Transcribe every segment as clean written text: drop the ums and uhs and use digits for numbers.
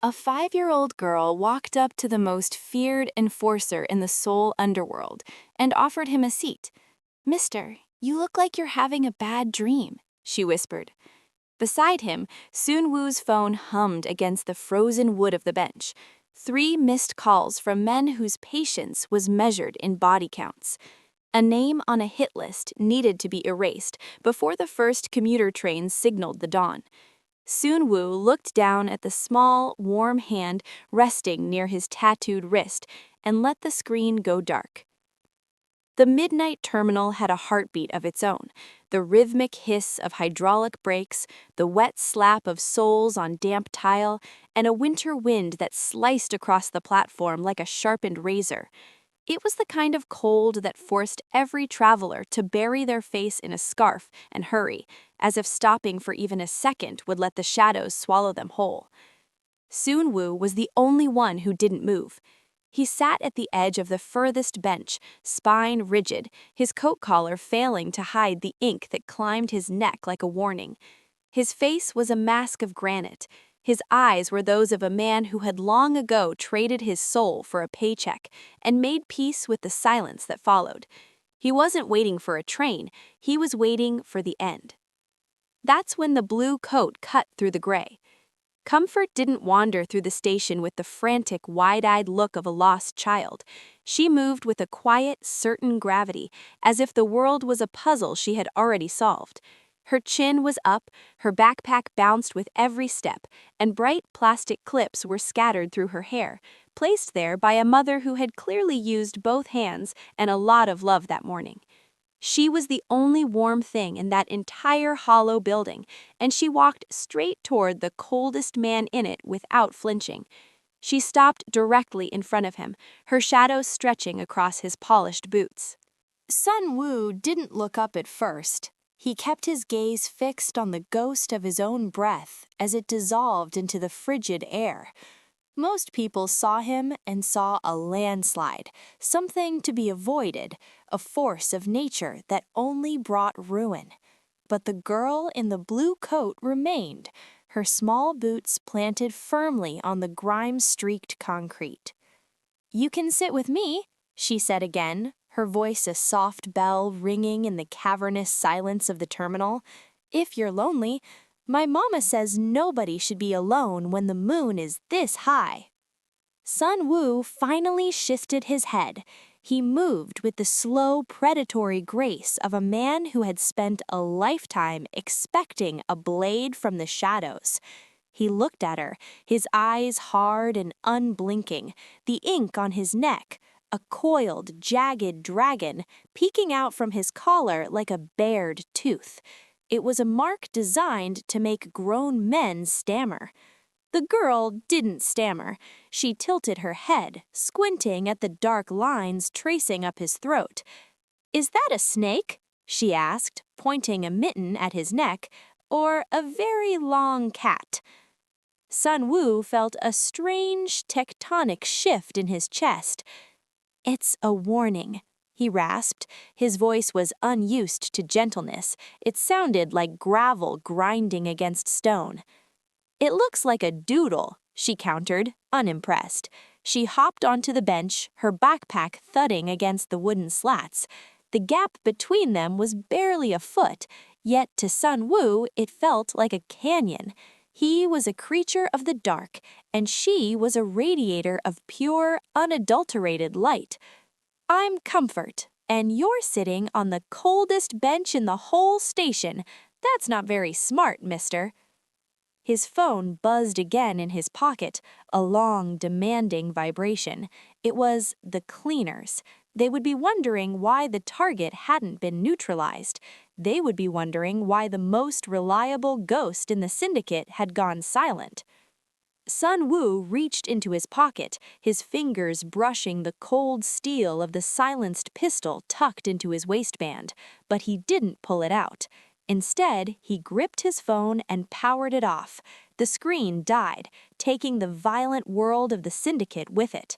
A 5-year-old girl walked up to the most feared enforcer in the Seoul underworld and offered him a seat. "Mister, you look like you're having a bad dream," she whispered. Beside him, Soon Woo's phone hummed against the frozen wood of the bench. 3 missed calls from men whose patience was measured in body counts. A name on a hit list needed to be erased before the first commuter train signaled the dawn. Soon Woo looked down at the small, warm hand resting near his tattooed wrist and let the screen go dark. The midnight terminal had a heartbeat of its own, the rhythmic hiss of hydraulic brakes, the wet slap of soles on damp tile, and a winter wind that sliced across the platform like a sharpened razor. It was the kind of cold that forced every traveler to bury their face in a scarf and hurry, as if stopping for even a second would let the shadows swallow them whole. Soon Woo was the only one who didn't move. He sat at the edge of the furthest bench, spine rigid, his coat collar failing to hide the ink that climbed his neck like a warning. His face was a mask of granite. His eyes were those of a man who had long ago traded his soul for a paycheck and made peace with the silence that followed. He wasn't waiting for a train, he was waiting for the end. That's when the blue coat cut through the gray. Comfort didn't wander through the station with the frantic, wide-eyed look of a lost child. She moved with a quiet, certain gravity, as if the world was a puzzle she had already solved. Her chin was up, her backpack bounced with every step, and bright plastic clips were scattered through her hair, placed there by a mother who had clearly used both hands and a lot of love that morning. She was the only warm thing in that entire hollow building, and she walked straight toward the coldest man in it without flinching. She stopped directly in front of him, her shadow stretching across his polished boots. Sun Woo didn't look up at first. He kept his gaze fixed on the ghost of his own breath as it dissolved into the frigid air. Most people saw him and saw a landslide, something to be avoided, a force of nature that only brought ruin. But the girl in the blue coat remained, her small boots planted firmly on the grime-streaked concrete. "You can sit with me," she said again, her voice a soft bell ringing in the cavernous silence of the terminal. "If you're lonely, my mama says nobody should be alone when the moon is this high." Sun Woo finally shifted his head. He moved with the slow, predatory grace of a man who had spent a lifetime expecting a blade from the shadows. He looked at her, his eyes hard and unblinking, the ink on his neck, a coiled, jagged dragon peeking out from his collar like a bared tooth. It was a mark designed to make grown men stammer. The girl didn't stammer. She tilted her head, squinting at the dark lines tracing up his throat. "Is that a snake?" she asked, pointing a mitten at his neck, "or a very long cat?" Sun Woo felt a strange tectonic shift in his chest. "It's a warning," he rasped. His voice was unused to gentleness. It sounded like gravel grinding against stone. "It looks like a doodle," she countered, unimpressed. She hopped onto the bench, her backpack thudding against the wooden slats. The gap between them was barely a foot, yet to Sun Woo it felt like a canyon. He was a creature of the dark, and she was a radiator of pure, unadulterated light. "I'm Comfort, and you're sitting on the coldest bench in the whole station. That's not very smart, mister." His phone buzzed again in his pocket, a long, demanding vibration. It was the cleaners. They would be wondering why the target hadn't been neutralized. They would be wondering why the most reliable ghost in the syndicate had gone silent. Sun Woo reached into his pocket, his fingers brushing the cold steel of the silenced pistol tucked into his waistband, but he didn't pull it out. Instead, he gripped his phone and powered it off. The screen died, taking the violent world of the syndicate with it.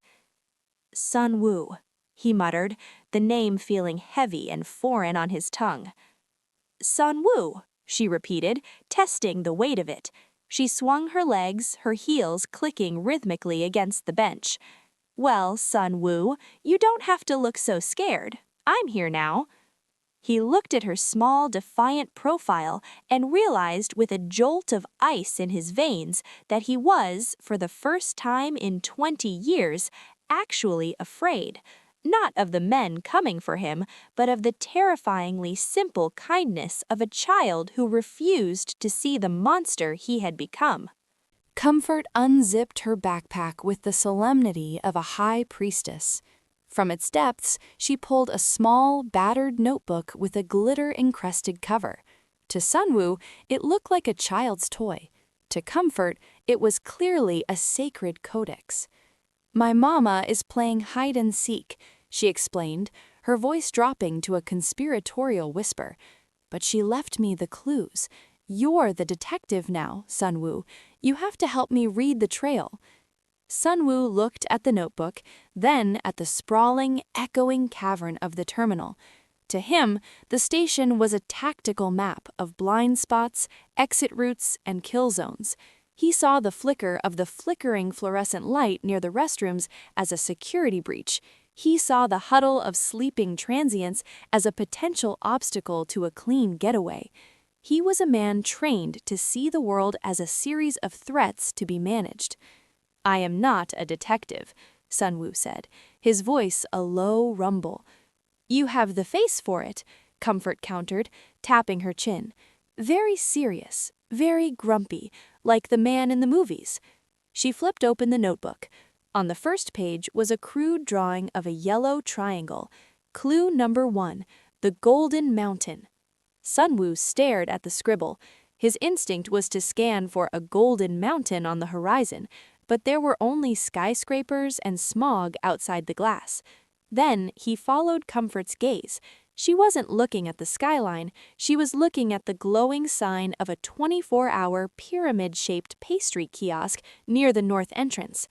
"Sun Woo," he muttered, the name feeling heavy and foreign on his tongue. "Sun Woo," she repeated, testing the weight of it. She swung her legs, her heels clicking rhythmically against the bench. "Well, Sun Woo, you don't have to look so scared. I'm here now." He looked at her small, defiant profile and realized with a jolt of ice in his veins that he was, for the first time in 20 years, actually afraid. Not of the men coming for him, but of the terrifyingly simple kindness of a child who refused to see the monster he had become. Comfort unzipped her backpack with the solemnity of a high priestess. From its depths, she pulled a small, battered notebook with a glitter-encrusted cover. To Sunwoo, it looked like a child's toy. To Comfort, it was clearly a sacred codex. "My mama is playing hide and seek," she explained, her voice dropping to a conspiratorial whisper. "But she left me the clues. You're the detective now, Sunwoo. You have to help me read the trail." Sunwoo looked at the notebook, then at the sprawling, echoing cavern of the terminal. To him, the station was a tactical map of blind spots, exit routes, and kill zones. He saw the flicker of the flickering fluorescent light near the restrooms as a security breach. He saw the huddle of sleeping transients as a potential obstacle to a clean getaway. He was a man trained to see the world as a series of threats to be managed. "I am not a detective," Sunwoo said, his voice a low rumble. "You have the face for it," Comfort countered, tapping her chin. "Very serious, very grumpy, like the man in the movies." She flipped open the notebook. On the first page was a crude drawing of a yellow triangle. Clue number 1, the Golden Mountain. Sunwoo stared at the scribble. His instinct was to scan for a golden mountain on the horizon, but there were only skyscrapers and smog outside the glass. Then he followed Comfort's gaze. She wasn't looking at the skyline, she was looking at the glowing sign of a 24-hour pyramid-shaped pastry kiosk near the north entrance.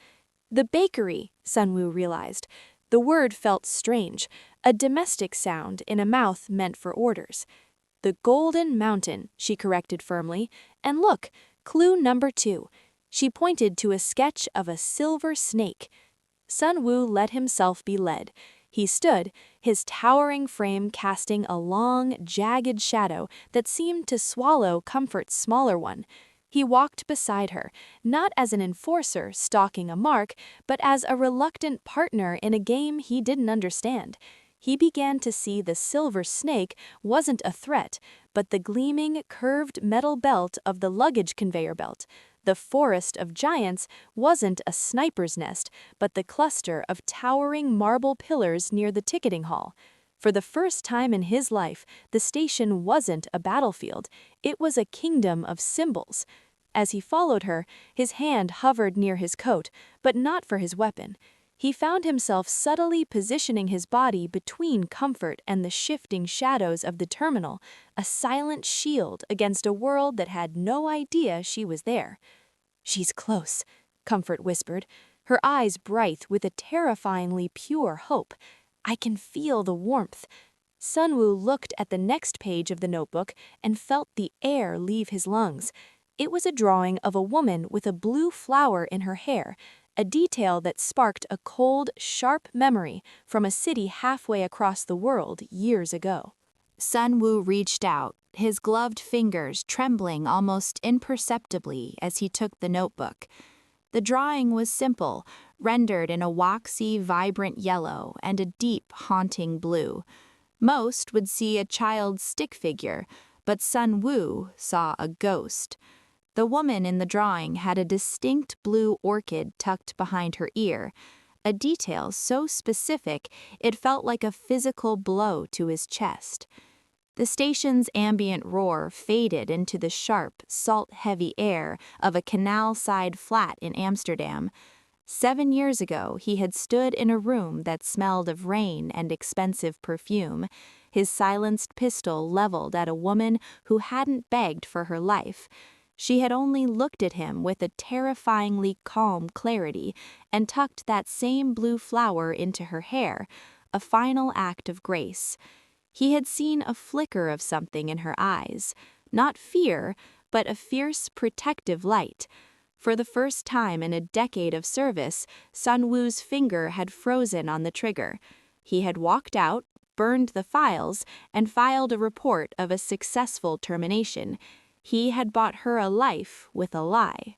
The bakery, Sunwoo realized. The word felt strange, a domestic sound in a mouth meant for orders. "The Golden Mountain," she corrected firmly. "And look, clue number 2. She pointed to a sketch of a silver snake. Sunwoo let himself be led. He stood, his towering frame casting a long, jagged shadow that seemed to swallow Comfort's smaller one. He walked beside her, not as an enforcer stalking a mark, but as a reluctant partner in a game he didn't understand. He began to see the silver snake wasn't a threat, but the gleaming, curved metal belt of the luggage conveyor belt. The forest of giants wasn't a sniper's nest, but the cluster of towering marble pillars near the ticketing hall. For the first time in his life, the station wasn't a battlefield, it was a kingdom of symbols. As he followed her, his hand hovered near his coat, but not for his weapon. He found himself subtly positioning his body between Comfort and the shifting shadows of the terminal, a silent shield against a world that had no idea she was there. "She's close," Comfort whispered, her eyes bright with a terrifyingly pure hope. "I can feel the warmth." Sunwoo looked at the next page of the notebook and felt the air leave his lungs. It was a drawing of a woman with a blue flower in her hair, a detail that sparked a cold, sharp memory from a city halfway across the world years ago. Sunwoo reached out, his gloved fingers trembling almost imperceptibly as he took the notebook. The drawing was simple, rendered in a waxy, vibrant yellow and a deep, haunting blue. Most would see a child's stick figure, but Sunwoo saw a ghost. The woman in the drawing had a distinct blue orchid tucked behind her ear, a detail so specific it felt like a physical blow to his chest. The station's ambient roar faded into the sharp, salt-heavy air of a canal-side flat in Amsterdam. 7 years ago, he had stood in a room that smelled of rain and expensive perfume, his silenced pistol leveled at a woman who hadn't begged for her life. She had only looked at him with a terrifyingly calm clarity and tucked that same blue flower into her hair, a final act of grace. He had seen a flicker of something in her eyes, not fear, but a fierce, protective light. For the first time in a decade of service, Sun Wu's finger had frozen on the trigger. He had walked out, burned the files, and filed a report of a successful termination. He had bought her a life with a lie.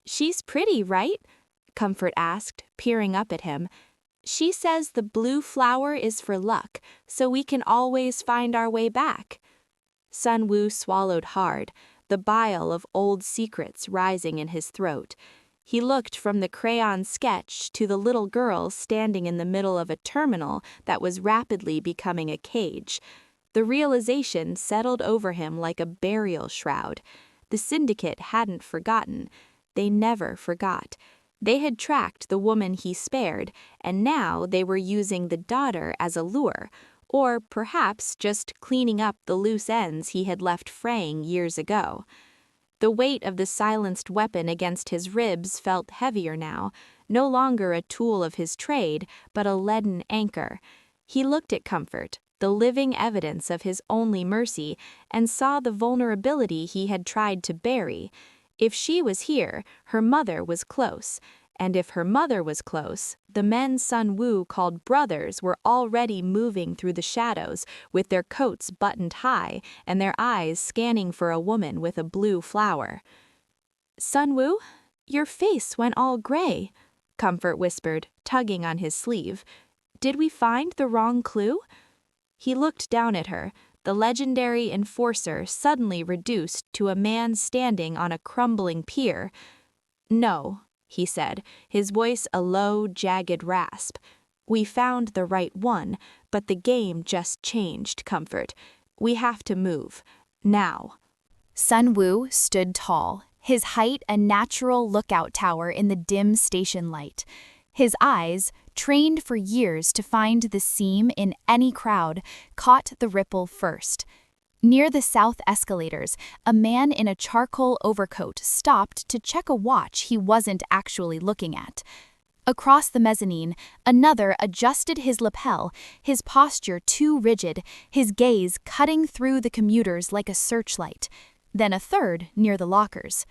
"She's pretty, right?" Comfort asked, peering up at him. "She says the blue flower is for luck, so we can always find our way back." Sun Wu swallowed hard, the bile of old secrets rising in his throat. He looked from the crayon sketch to the little girl standing in the middle of a terminal that was rapidly becoming a cage. The realization settled over him like a burial shroud. The syndicate hadn't forgotten. They never forgot. They had tracked the woman he spared, and now they were using the daughter as a lure, or perhaps just cleaning up the loose ends he had left fraying years ago. The weight of the silenced weapon against his ribs felt heavier now, no longer a tool of his trade, but a leaden anchor. He looked at Comfort, the living evidence of his only mercy, and saw the vulnerability he had tried to bury. If she was here, her mother was close. And if her mother was close, the men Sun Wu called brothers were already moving through the shadows with their coats buttoned high and their eyes scanning for a woman with a blue flower. "Sun Wu, your face went all gray," Comfort whispered, tugging on his sleeve. "Did we find the wrong clue?" He looked down at her, the legendary enforcer suddenly reduced to a man standing on a crumbling pier. "No," he said, his voice a low, jagged rasp. "We found the right one, but the game just changed, Comfort. We have to move. Now." Sun Wu stood tall, his height a natural lookout tower in the dim station light. His eyes, trained for years to find the seam in any crowd, caught the ripple first. Near the south escalators, a man in a charcoal overcoat stopped to check a watch he wasn't actually looking at. Across the mezzanine, another adjusted his lapel, his posture too rigid, his gaze cutting through the commuters like a searchlight. Then a third near the lockers.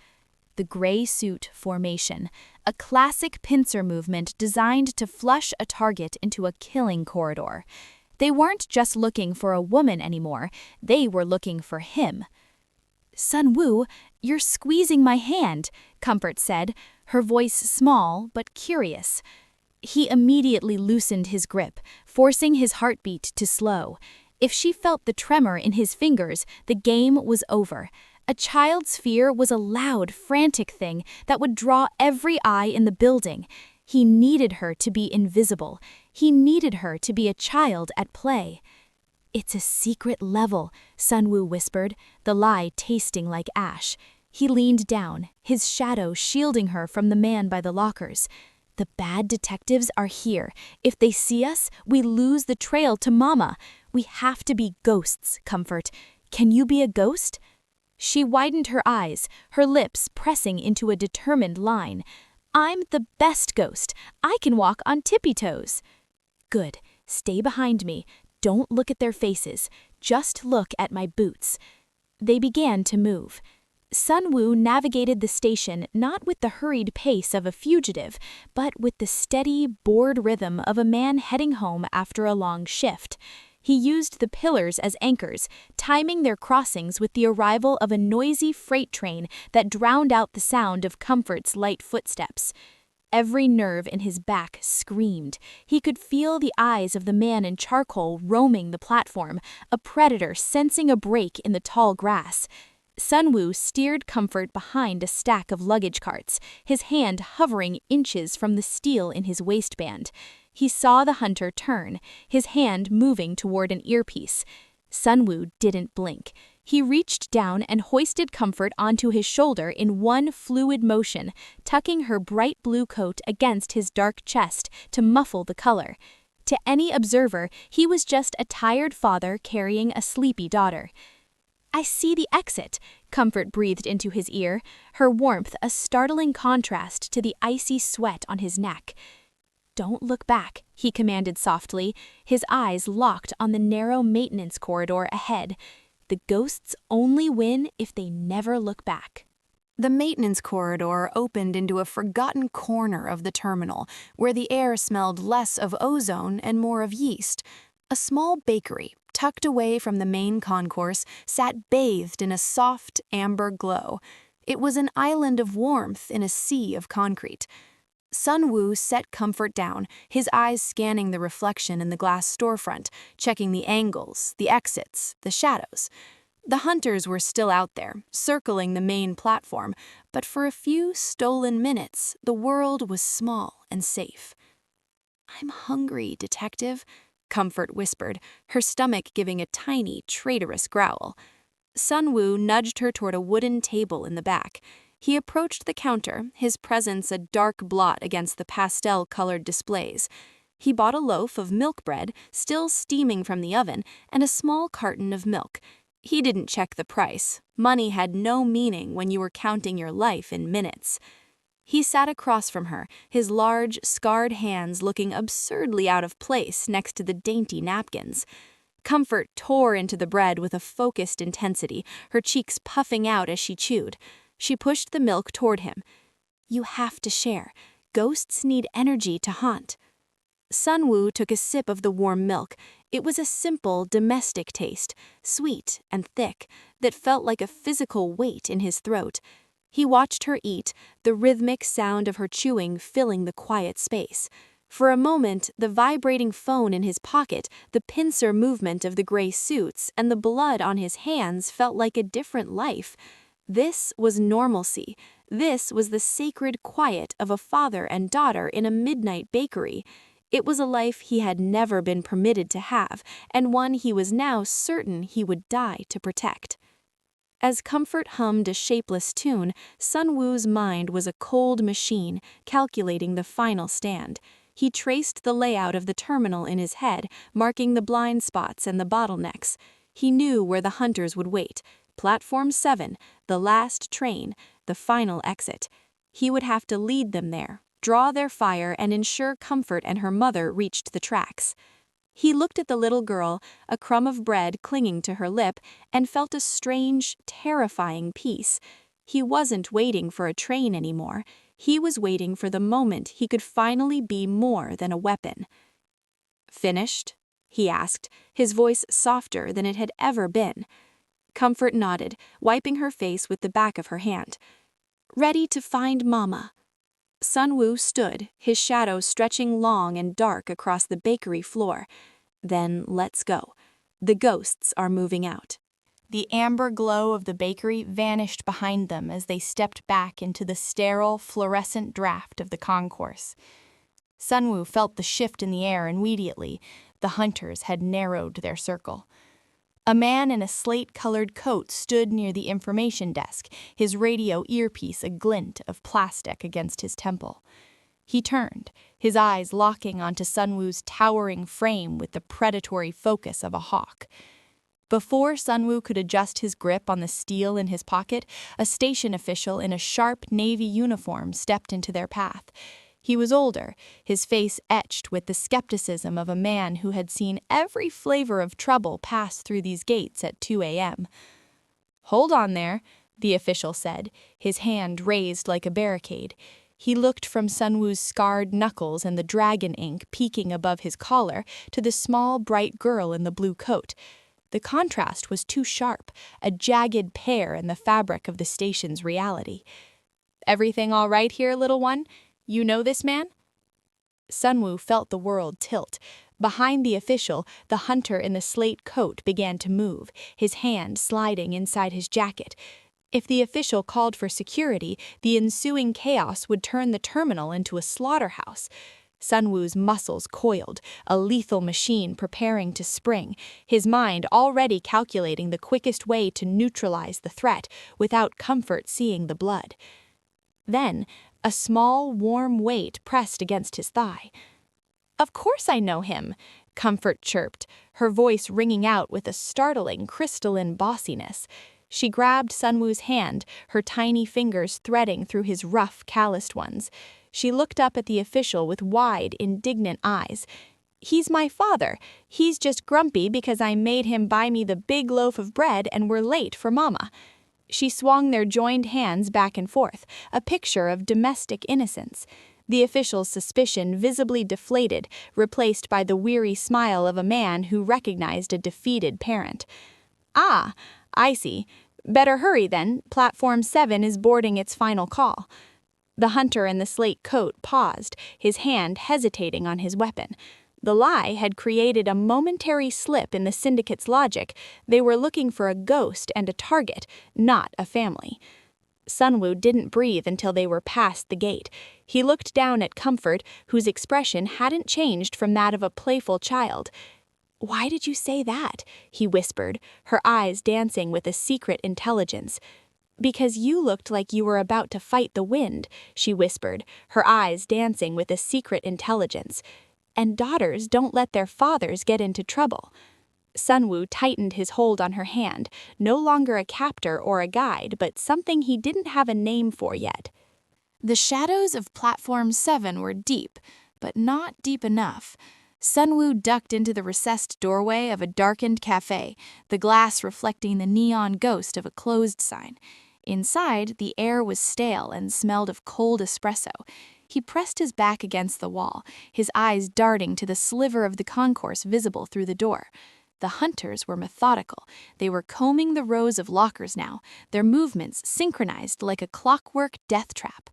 The gray suit formation, a classic pincer movement designed to flush a target into a killing corridor. They weren't just looking for a woman anymore, they were looking for him. "Sun Wu, you're squeezing my hand," Comfort said, her voice small but curious. He immediately loosened his grip, forcing his heartbeat to slow. If she felt the tremor in his fingers, the game was over. A child's fear was a loud, frantic thing that would draw every eye in the building. He needed her to be invisible. He needed her to be a child at play. "It's a secret level," Sun Wu whispered, the lie tasting like ash. He leaned down, his shadow shielding her from the man by the lockers. "The bad detectives are here. If they see us, we lose the trail to Mama. We have to be ghosts, Comfort. Can you be a ghost?" She widened her eyes, her lips pressing into a determined line. "I'm the best ghost. I can walk on tippy toes." "Good. Stay behind me. Don't look at their faces. Just look at my boots." They began to move. Sun Wu navigated the station not with the hurried pace of a fugitive, but with the steady, bored rhythm of a man heading home after a long shift. He used the pillars as anchors, timing their crossings with the arrival of a noisy freight train that drowned out the sound of Comfort's light footsteps. Every nerve in his back screamed. He could feel the eyes of the man in charcoal roaming the platform, a predator sensing a break in the tall grass. Sun Wu steered Comfort behind a stack of luggage carts, his hand hovering inches from the steel in his waistband. He saw the hunter turn, his hand moving toward an earpiece. Sun Wu didn't blink. He reached down and hoisted Comfort onto his shoulder in one fluid motion, tucking her bright blue coat against his dark chest to muffle the color. To any observer, he was just a tired father carrying a sleepy daughter. "I see the exit," Comfort breathed into his ear, her warmth a startling contrast to the icy sweat on his neck. "Don't look back," he commanded softly, his eyes locked on the narrow maintenance corridor ahead. The ghosts only win if they never look back. The maintenance corridor opened into a forgotten corner of the terminal, where the air smelled less of ozone and more of yeast. A small bakery, tucked away from the main concourse, sat bathed in a soft, amber glow. It was an island of warmth in a sea of concrete. Sun Wu set Comfort down, his eyes scanning the reflection in the glass storefront, checking the angles, the exits, the shadows. The hunters were still out there, circling the main platform, but for a few stolen minutes, the world was small and safe. "I'm hungry, Detective," Comfort whispered, her stomach giving a tiny, traitorous growl. Sun Wu nudged her toward a wooden table in the back. He approached the counter, his presence a dark blot against the pastel-colored displays. He bought a loaf of milk bread, still steaming from the oven, and a small carton of milk. He didn't check the price. Money had no meaning when you were counting your life in minutes. He sat across from her, his large, scarred hands looking absurdly out of place next to the dainty napkins. Comfort tore into the bread with a focused intensity, her cheeks puffing out as she chewed. She pushed the milk toward him. "You have to share. Ghosts need energy to haunt." Sun Wu took a sip of the warm milk. It was a simple, domestic taste, sweet and thick, that felt like a physical weight in his throat. He watched her eat, the rhythmic sound of her chewing filling the quiet space. For a moment, the vibrating phone in his pocket, the pincer movement of the gray suits, and the blood on his hands felt like a different life. This was normalcy. This was the sacred quiet of a father and daughter in a midnight bakery. It was a life he had never been permitted to have, and one he was now certain he would die to protect. As Comfort hummed a shapeless tune, Sun Wu's mind was a cold machine, calculating the final stand. He traced the layout of the terminal in his head, marking the blind spots and the bottlenecks. He knew where the hunters would wait. Platform 7, the last train, the final exit. He would have to lead them there, draw their fire, and ensure Comfort and her mother reached the tracks. He looked at the little girl, a crumb of bread clinging to her lip, and felt a strange, terrifying peace. He wasn't waiting for a train anymore. He was waiting for the moment he could finally be more than a weapon. "Finished?" he asked, his voice softer than it had ever been. Comfort nodded, wiping her face with the back of her hand. "Ready to find Mama." Sun Wu stood, his shadow stretching long and dark across the bakery floor. "Then let's go. The ghosts are moving out." The amber glow of the bakery vanished behind them as they stepped back into the sterile, fluorescent draft of the concourse. Sun Wu felt the shift in the air immediately. The hunters had narrowed their circle. A man in a slate-colored coat stood near the information desk, his radio earpiece a glint of plastic against his temple. He turned, his eyes locking onto Sun Wu's towering frame with the predatory focus of a hawk. Before Sun Wu could adjust his grip on the steel in his pocket, a station official in a sharp navy uniform stepped into their path. He was older, his face etched with the skepticism of a man who had seen every flavor of trouble pass through these gates at 2 a.m. "Hold on there," the official said, his hand raised like a barricade. He looked from Sun Wu's scarred knuckles and the dragon ink peeking above his collar to the small, bright girl in the blue coat. The contrast was too sharp, a jagged pear in the fabric of the station's reality. "Everything all right here, little one? You know this man?" Sun Wu felt the world tilt. Behind the official, the hunter in the slate coat began to move, his hand sliding inside his jacket. If the official called for security, the ensuing chaos would turn the terminal into a slaughterhouse. Sun Wu's muscles coiled, a lethal machine preparing to spring, his mind already calculating the quickest way to neutralize the threat without Comfort seeing the blood. Then, a small, warm weight pressed against his thigh. "Of course I know him," Comfort chirped, her voice ringing out with a startling, crystalline bossiness. She grabbed Sun Wu's hand, her tiny fingers threading through his rough, calloused ones. She looked up at the official with wide, indignant eyes. He's my father. He's just grumpy because I made him buy me the big loaf of bread and we're late for Mama." She swung their joined hands back and forth, a picture of domestic innocence. The official's suspicion visibly deflated, replaced by the weary smile of a man who recognized a defeated parent. "Ah, I see. Better hurry then. Platform 7 is boarding its final call." The hunter in the slate coat paused, his hand hesitating on his weapon. The lie had created a momentary slip in the syndicate's logic. They were looking for a ghost and a target, not a family. Sunwoo didn't breathe until they were past the gate. He looked down at Comfort, whose expression hadn't changed from that of a playful child. "Why did you say that?" he whispered, her eyes dancing with a secret intelligence. "Because you looked like you were about to fight the wind," she whispered, her eyes dancing with a secret intelligence. "And daughters don't let their fathers get into trouble." Sunwoo tightened his hold on her hand, no longer a captor or a guide, but something he didn't have a name for yet. The shadows of Platform 7 were deep, but not deep enough. Sunwoo ducked into the recessed doorway of a darkened cafe, the glass reflecting the neon ghost of a closed sign. Inside, the air was stale and smelled of cold espresso. He pressed his back against the wall, his eyes darting to the sliver of the concourse visible through the door. The hunters were methodical. They were combing the rows of lockers now, their movements synchronized like a clockwork death trap.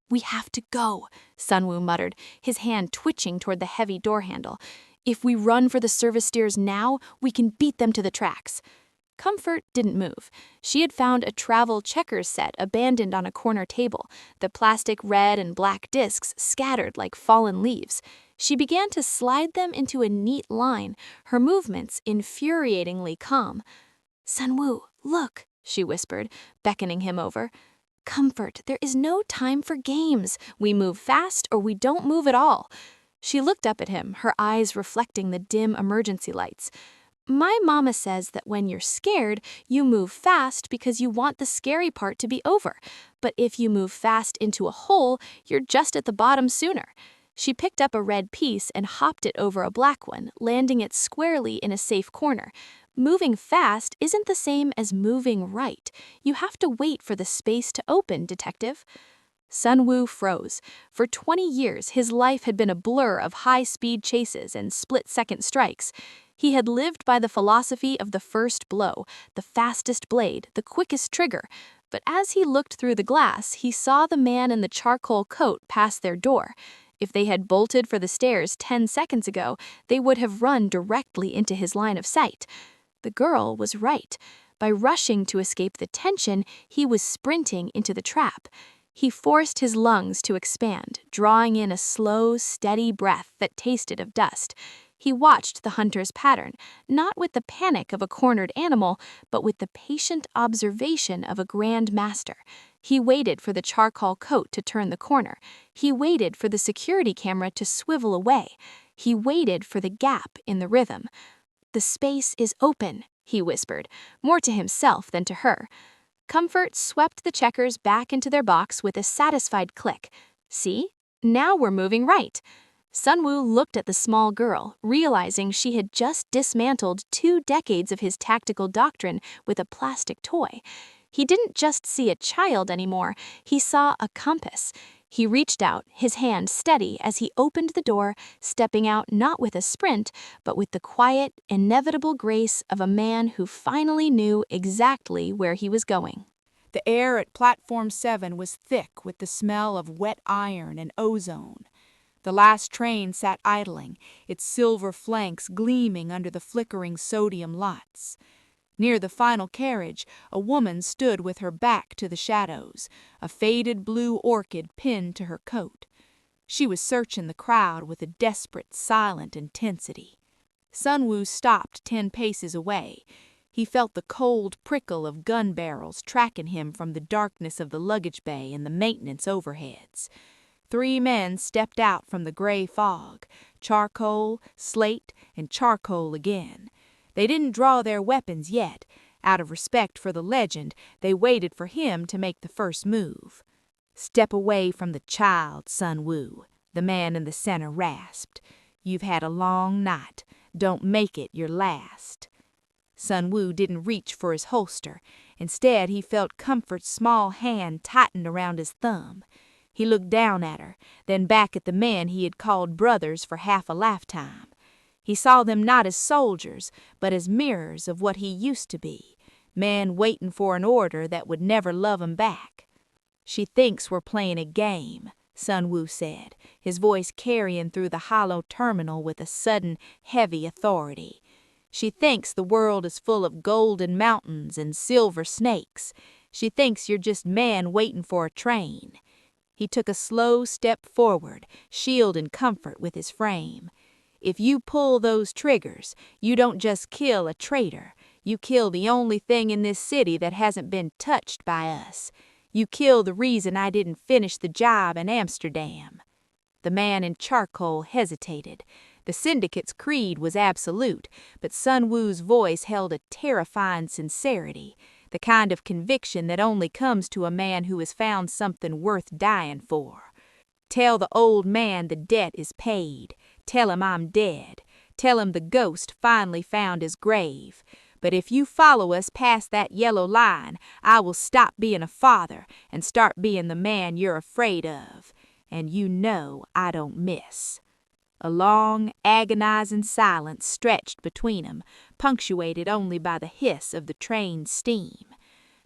"We have to go," Sunwoo muttered, his hand twitching toward the heavy door handle. "If we run for the service stairs now, we can beat them to the tracks." Comfort didn't move. She had found a travel checkers set abandoned on a corner table, the plastic red and black discs scattered like fallen leaves. She began to slide them into a neat line, her movements infuriatingly calm. "Sunwoo, look," she whispered, beckoning him over. "Comfort, there is no time for games. We move fast or we don't move at all." She looked up at him, her eyes reflecting the dim emergency lights. "My mama says that when you're scared, you move fast because you want the scary part to be over. But if you move fast into a hole, you're just at the bottom sooner." She picked up a red piece and hopped it over a black one, landing it squarely in a safe corner. Moving fast isn't the same as moving right. You have to wait for the space to open, detective. Sunwoo froze. For 20 years, his life had been a blur of high-speed chases and split-second strikes. He had lived by the philosophy of the first blow, the fastest blade, the quickest trigger. But as he looked through the glass, he saw the man in the charcoal coat pass their door. If they had bolted for the stairs 10 seconds ago, they would have run directly into his line of sight. The girl was right. By rushing to escape the tension, he was sprinting into the trap. He forced his lungs to expand, drawing in a slow, steady breath that tasted of dust. He watched the hunter's pattern, not with the panic of a cornered animal, but with the patient observation of a grand master. He waited for the charcoal coat to turn the corner. He waited for the security camera to swivel away. He waited for the gap in the rhythm. "The space is open," he whispered, more to himself than to her. Comfort swept the checkers back into their box with a satisfied click. "See? Now we're moving right." Sunwoo looked at the small girl, realizing she had just dismantled 2 decades of his tactical doctrine with a plastic toy. He didn't just see a child anymore, he saw a compass. He reached out, his hand steady as he opened the door, stepping out not with a sprint, but with the quiet, inevitable grace of a man who finally knew exactly where he was going. The air at Platform 7 was thick with the smell of wet iron and ozone. The last train sat idling, its silver flanks gleaming under the flickering sodium lights. Near the final carriage, a woman stood with her back to the shadows, a faded blue orchid pinned to her coat. She was searching the crowd with a desperate, silent intensity. Sunwoo stopped 10 paces away. He felt the cold prickle of gun barrels tracking him from the darkness of the luggage bay and the maintenance overheads. 3 men stepped out from the gray fog, charcoal, slate, and charcoal again. They didn't draw their weapons yet. Out of respect for the legend, they waited for him to make the first move. "Step away from the child, Sunwoo," the man in the center rasped. You've had a long night. Don't make it your last. Sun Wu didn't reach for his holster. Instead, he felt Comfort's small hand tighten around his thumb. He looked down at her, then back at the men he had called brothers for half a lifetime. He saw them not as soldiers, but as mirrors of what he used to be, men waiting for an order that would never love him back. "She thinks we're playing a game," Sun Wu said, his voice carrying through the hollow terminal with a sudden, heavy authority. "She thinks the world is full of golden mountains and silver snakes. She thinks you're just men waiting for a train." He took a slow step forward, shielding Comfort with his frame. "If you pull those triggers, you don't just kill a traitor. You kill the only thing in this city that hasn't been touched by us. You kill the reason I didn't finish the job in Amsterdam." The man in charcoal hesitated. The syndicate's creed was absolute, but Sun Wu's voice held a terrifying sincerity, the kind of conviction that only comes to a man who has found something worth dying for. "Tell the old man the debt is paid. Tell him I'm dead. Tell him the ghost finally found his grave. But if you follow us past that yellow line, I will stop being a father and start being the man you're afraid of. And you know I don't miss." A long, agonizing silence stretched between them, punctuated only by the hiss of the train's steam.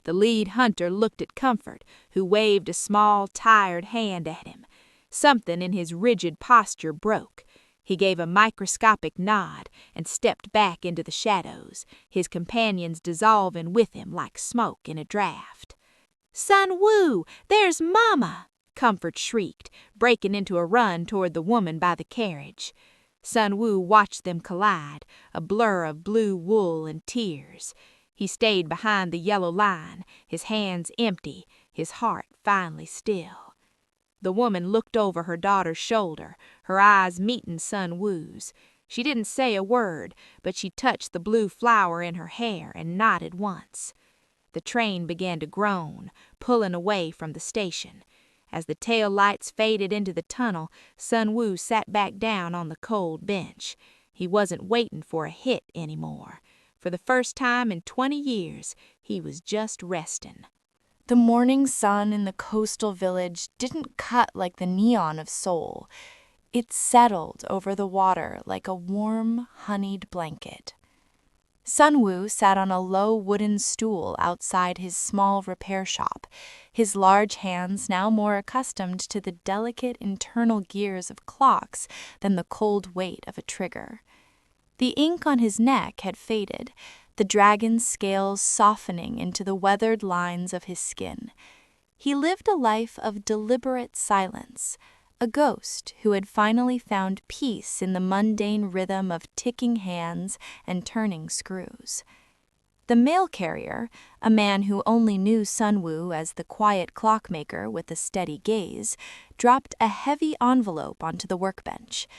The lead hunter looked at Comfort, who waved a small, tired hand at him. Something in his rigid posture broke. He gave a microscopic nod and stepped back into the shadows, his companions dissolving with him like smoke in a draft. "Sun Wu, there's Mama!" Comfort shrieked, breaking into a run toward the woman by the carriage. Sun Wu watched them collide, a blur of blue wool and tears. He stayed behind the yellow line, his hands empty, his heart finally still. The woman looked over her daughter's shoulder, her eyes meeting Sun Wu's. She didn't say a word, but she touched the blue flower in her hair and nodded once. The train began to groan, pulling away from the station. As the tail lights faded into the tunnel, Sun Wu sat back down on the cold bench. He wasn't waiting for a hit anymore. For the first time in 20 years, he was just resting. The morning sun in the coastal village didn't cut like the neon of Seoul. It settled over the water like a warm, honeyed blanket. Sun Wu sat on a low wooden stool outside his small repair shop, his large hands now more accustomed to the delicate internal gears of clocks than the cold weight of a trigger. The ink on his neck had faded, the dragon's scales softening into the weathered lines of his skin. He lived a life of deliberate silence, a ghost who had finally found peace in the mundane rhythm of ticking hands and turning screws. The mail carrier, a man who only knew Sun Wu as the quiet clockmaker with a steady gaze, dropped a heavy envelope onto the workbench.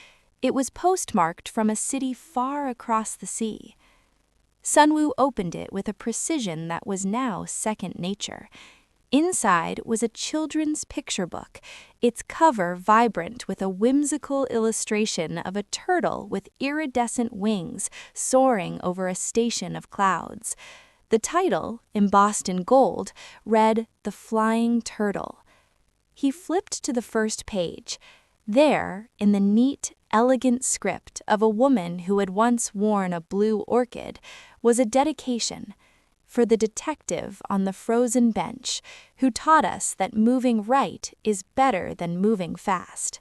It was postmarked from a city far across the sea. Sun Wu opened it with a precision that was now second nature. Inside was a children's picture book, its cover vibrant with a whimsical illustration of a turtle with iridescent wings soaring over a station of clouds. The title, embossed in gold, read "The Flying Turtle." He flipped to the first page. There, in the neat, elegant script of a woman who had once worn a blue orchid, was a dedication for the detective on the frozen bench who taught us that moving right is better than moving fast.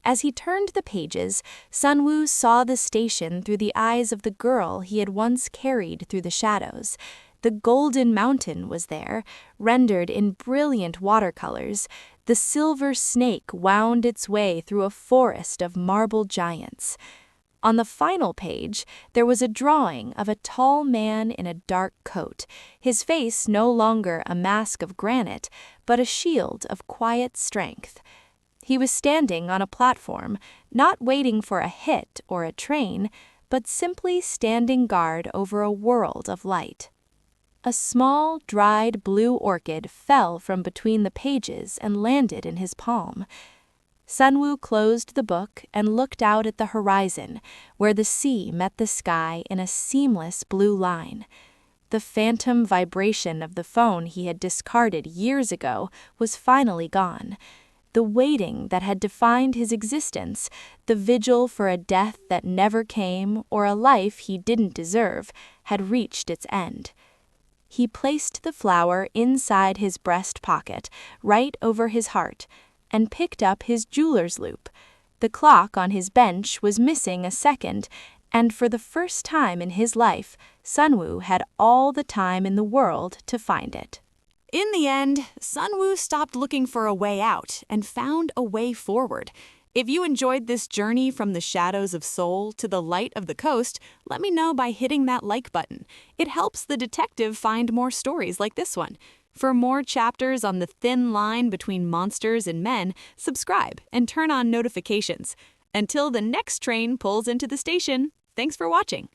As he turned the pages, Sun Wu saw the station through the eyes of the girl he had once carried through the shadows. The golden mountain was there, rendered in brilliant watercolors. The silver snake wound its way through a forest of marble giants. On the final page, there was a drawing of a tall man in a dark coat, his face no longer a mask of granite, but a shield of quiet strength. He was standing on a platform, not waiting for a hit or a train, but simply standing guard over a world of light. A small, dried blue orchid fell from between the pages and landed in his palm. Sunwoo closed the book and looked out at the horizon, where the sea met the sky in a seamless blue line. The phantom vibration of the phone he had discarded years ago was finally gone. The waiting that had defined his existence, the vigil for a death that never came or a life he didn't deserve, had reached its end. He placed the flower inside his breast pocket, right over his heart, and picked up his jeweler's loop. The clock on his bench was missing a second, and for the first time in his life, Sunwoo had all the time in the world to find it. In the end, Sunwoo stopped looking for a way out and found a way forward. If you enjoyed this journey from the shadows of Seoul to the light of the coast, let me know by hitting that like button. It helps the detective find more stories like this one. For more chapters on the thin line between monsters and men, subscribe and turn on notifications. Until the next train pulls into the station, thanks for watching.